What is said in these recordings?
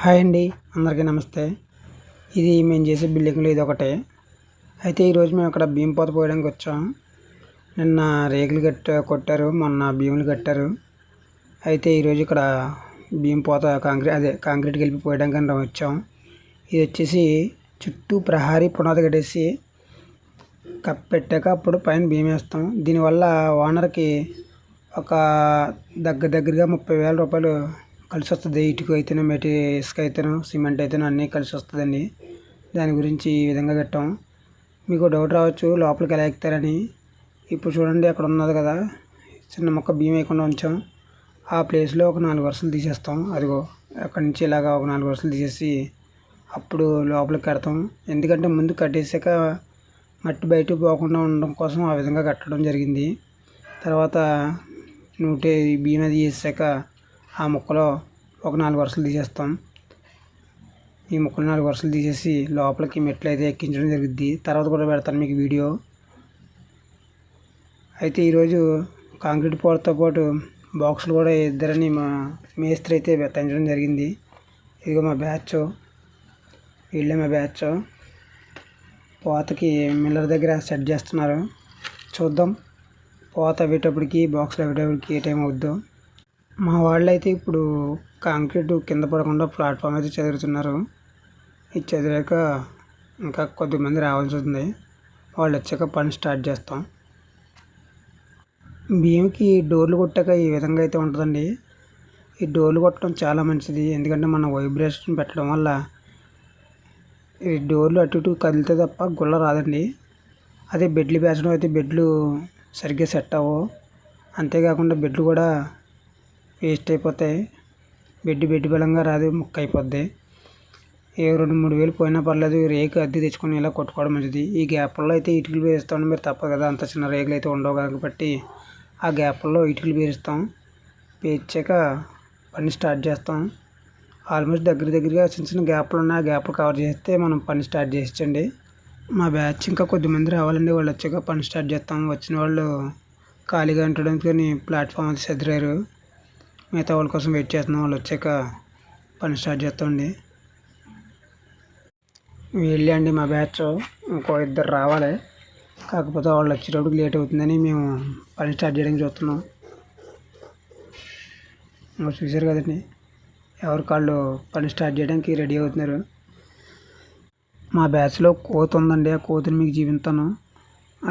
Hi అండి. అందరికీ నమస్తే. ఇది మేము చేసే బిల్డింగ్లో ఇది ఒకటే. అయితే ఈరోజు మేము ఇక్కడ భీమ్ పోత పోయడానికి వచ్చాం. నిన్న రేకులు కొట్టారు, మొన్న భీములు కట్టారు. అయితే ఈరోజు ఇక్కడ భీమ్ పోత కాంక్రీట్ కలిపి పోయడానికి వచ్చాం. ఇది వచ్చేసి చుట్టూ ప్రహారీ పునాది కట్టేసి పెట్టాక అప్పుడు పైన భీమ్ వేస్తాం. దీనివల్ల ఓనర్కి ఒక దగ్గరగా 30,000 రూపాయలు కలిసి వస్తుంది. ఇటుక అయితేనో ఇసుక అయితేనో సిమెంట్ అయితేనో అన్నీ కలిసి వస్తుందండి. దాని గురించి ఈ విధంగా కట్టాం. మీకు డౌట్ రావచ్చు లోపలికి ఎలా ఎక్కుతారని. ఇప్పుడు చూడండి, అక్కడ ఉన్నది కదా చిన్న మొక్క భీమ్ వేయకుండా ఉంచాం. ఆ ప్లేస్లో ఒక 4 వరుసలు తీసేస్తాం. అదిగో అక్కడి నుంచి ఇలాగా ఒక 4 వరుసలు తీసేసి అప్పుడు లోపలికి కడతాం. ఎందుకంటే ముందు కట్టేసాక మట్టి బయటకు పోకుండా ఉండడం కోసం ఆ విధంగా కట్టడం జరిగింది. తర్వాత భీమ్ అది వేసాక ఆ ముక్కలో ఒక 4 వరుసలు తీసేస్తాం. ఈ ముక్కలు 4 వరుసలు తీసేసి లోపలికి మెట్లు అయితే ఎక్కించడం జరుగుద్ది. తర్వాత కూడా పెడతాను మీకు వీడియో. అయితే ఈరోజు కాంక్రీట్ పోతతో పాటు బాక్సులు కూడా ఇద్దరని మా మేస్త్రి అయితే తెంచడం జరిగింది. ఇదిగో మా బ్యాచ్, వీళ్ళే మా బ్యాచ్. పోతకి మిల్లర్ దగ్గర సెట్ చేస్తున్నారు. చూద్దాం పోత అయ్యేటప్పటికి బాక్సులు అయ్యేటప్పటికి ఏ టైం అవుద్దో. మా వాళ్ళు అయితే ఇప్పుడు కాంక్రీట్ కింద పడకుండా ప్లాట్ఫామ్ అయితే చదువుతున్నారు. ఇది చదివాక ఇంకా కొద్దిమంది రావాల్సి ఉంది. వాళ్ళు వచ్చాక పని స్టార్ట్ చేస్తాం. భీమ్కి డోర్లు కొట్టాక ఈ విధంగా అయితే ఉంటుందండి. ఈ డోర్లు కొట్టడం చాలా మంచిది. ఎందుకంటే మనం వైబ్రేషన్ పెట్టడం వల్ల ఈ డోర్లు అటు ఇటు కదిలితే తప్ప గుల్ల రాదండి. అదే బెడ్లు పేర్చడం అయితే బెడ్లు సరిగ్గా సెట్ అవ్వవు. అంతేకాకుండా బెడ్లు కూడా వేస్ట్ అయిపోతాయి. బెడ్ బలంగా రాదు, ముక్క అయిపోద్ది. 2-3 వేలు పోయినా పర్లేదు, రేకు అద్దె తెచ్చుకొని ఇలా కొట్టుకోవడం మంచిది. ఈ గ్యాప్లో అయితే ఇటుకలు పేరుస్తాం. మీరు తప్పదు కదా, అంత చిన్న రేకులు అయితే ఉండవు కాబట్టి ఆ గ్యాప్లో ఇటుకలు పేరుస్తాం. పేర్చాక పని స్టార్ట్ చేస్తాం. ఆల్మోస్ట్ దగ్గరగా చిన్న గ్యాప్లు ఉన్నాయి. ఆ గ్యాప్లు కవర్ చేస్తే మనం పని స్టార్ట్ చేయించండి. మా బ్యాచ్ ఇంకా కొద్దిమంది రావాలండి. వాళ్ళు వచ్చాక పని స్టార్ట్ చేస్తాం. వచ్చిన వాళ్ళు ఖాళీగా ఉండడానికి ప్లాట్ఫామ్ అయితే సదిరారు. మిగతా వాళ్ళ కోసం వెయిట్ చేస్తున్నాం. వాళ్ళు వచ్చాక పని స్టార్ట్ చేస్తామండి. వీళ్ళే అండి మా బ్యాచ్. ఇంకో 2 రావాలి. కాకపోతే వాళ్ళు వచ్చేటప్పుడు లేట్ అవుతుందని మేము పని స్టార్ట్ చేయడానికి చూస్తున్నాం. చూసారు కదండి, ఎవరి కాళ్ళు పని స్టార్ట్ చేయడానికి రెడీ అవుతున్నారు. మా బ్యాచ్లో కోతి ఉందండి. ఆ కోతిని మీకు చూపిస్తాను.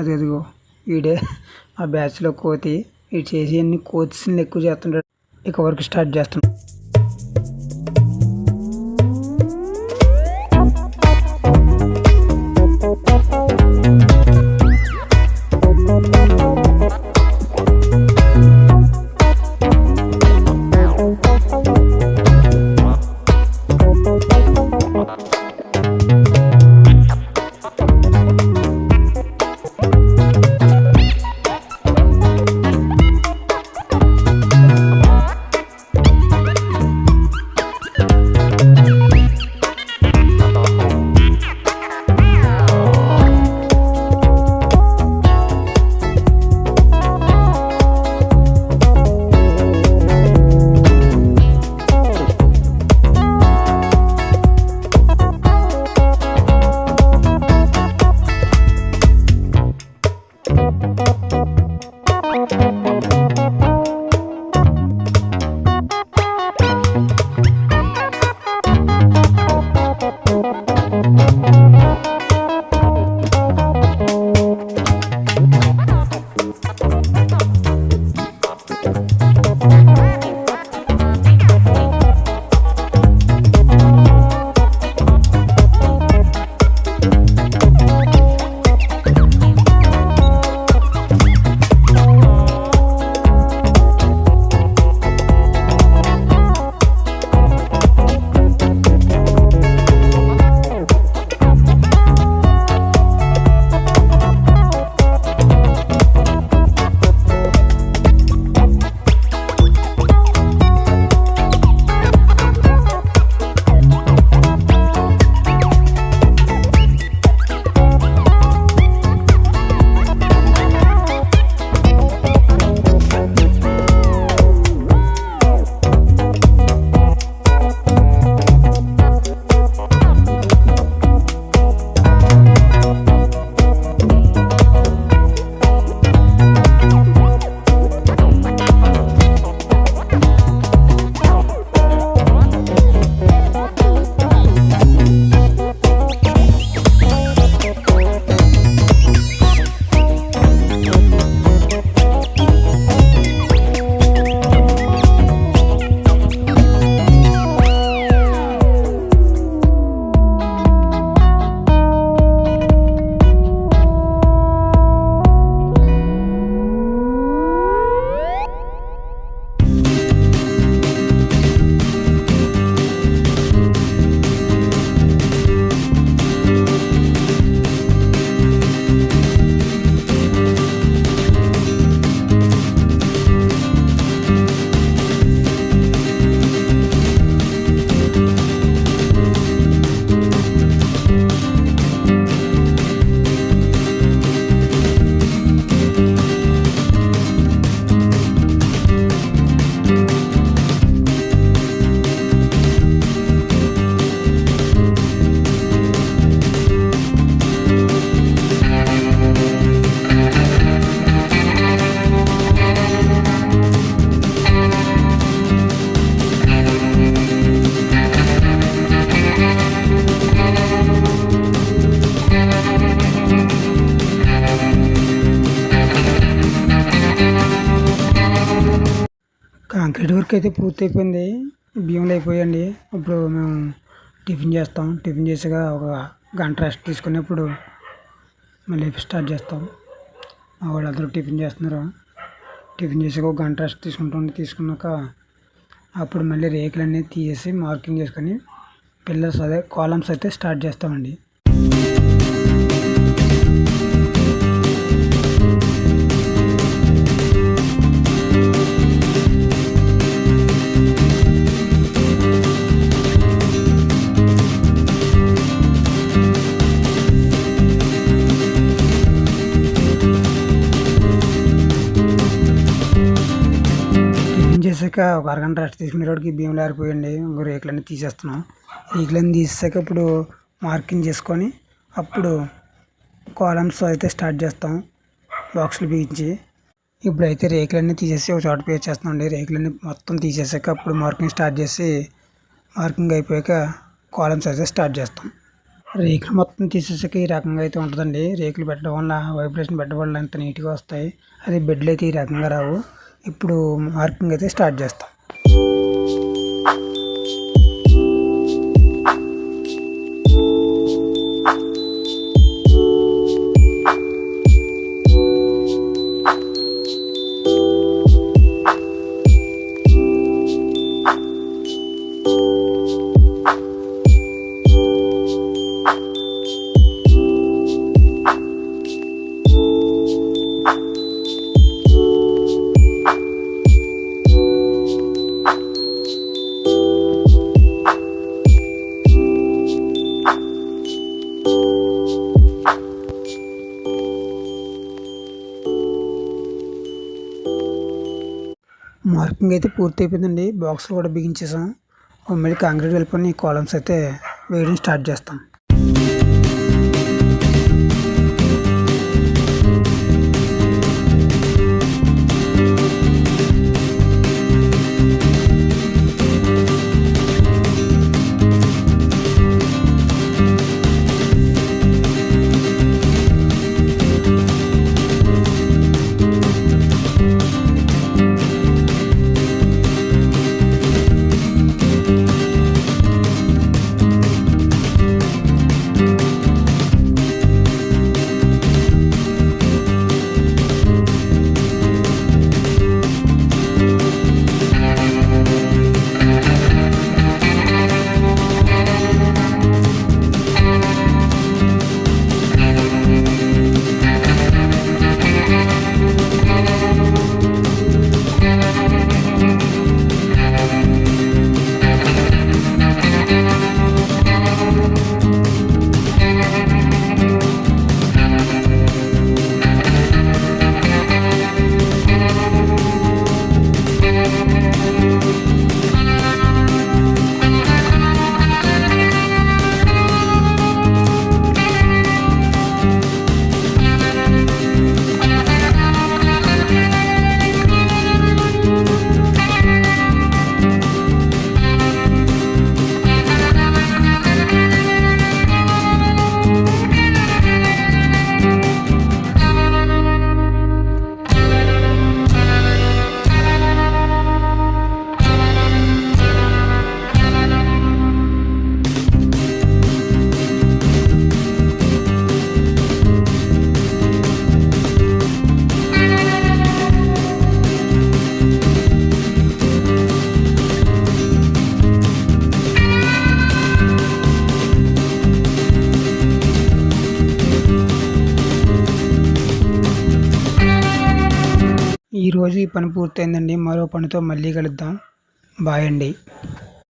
అదిగో వీడే మా బ్యాచ్లో కోతి. ఇటు చేసి అన్ని కోతిని ఎక్కువ చేస్తుంటాడు. ఇక వర్క్ స్టార్ట్ చేస్తున్నాం. అయితే పూర్తయిపోయింది. బియ్యంలో అయిపోయాయండి. ఇప్పుడు మేము టిఫిన్ చేస్తాం. టిఫిన్ చేసాక ఒక గంట రెస్ట్ తీసుకున్నప్పుడు మళ్ళీ స్టార్ట్ చేస్తాం. మా వాళ్ళందరూ టిఫిన్ చేస్తున్నారు. టిఫిన్ చేసాక ఒక గంట రెస్ట్ తీసుకున్నాక అప్పుడు మళ్ళీ రేకులన్నీ తీసేసి మార్కింగ్ చేసుకొని పిల్లర్స్ అదే కాలమ్స్ అయితే స్టార్ట్ చేస్తామండి. చేసాక ఒక అరగంట రెస్ట్ తీసుకునేటోడికి బియ్యం ఆరిపోయండి. ఇంకో రేకులన్నీ తీసేస్తున్నాం. రేకులన్నీ తీసాక ఇప్పుడు మార్కింగ్ చేసుకొని అప్పుడు కాలమ్స్ అయితే స్టార్ట్ చేస్తాం బాక్సులు బిగించి. ఇప్పుడైతే రేకులన్నీ తీసేసి ఒక చోట పేస్ట్ చేస్తున్నామండి. రేకులన్నీ మొత్తం తీసేసాక అప్పుడు మార్కింగ్ స్టార్ట్ చేసి మార్కింగ్ అయిపోయాక కాలమ్స్ అయితే స్టార్ట్ చేస్తాం. రేకులు మొత్తం తీసేసాక ఈ రకంగా అయితే ఉంటుందండి. రేకులు పెట్టడం వల్ల వైబ్రేషన్ పెట్టడం వల్ల ఎంత నీట్గా వస్తాయి. అదే బెడ్లు అయితే ఈ రకంగా రావు. ఇప్పుడు మార్కింగ్ అయితే స్టార్ట్ చేస్తాం. మార్కింగ్ అయితే పూర్తి అయిపోయిందండి. బాక్సులు కూడా బిగించేసాం. మళ్ళీ కాంక్రీట్ వెళ్ళిపోయి కాలమ్స్ అయితే వేయడం స్టార్ట్ చేస్తాం. ఈరోజు ఈ పని పూర్తయిందండి. మరో పనితో మళ్ళీ కలుద్దాం. బాయ్ అండి.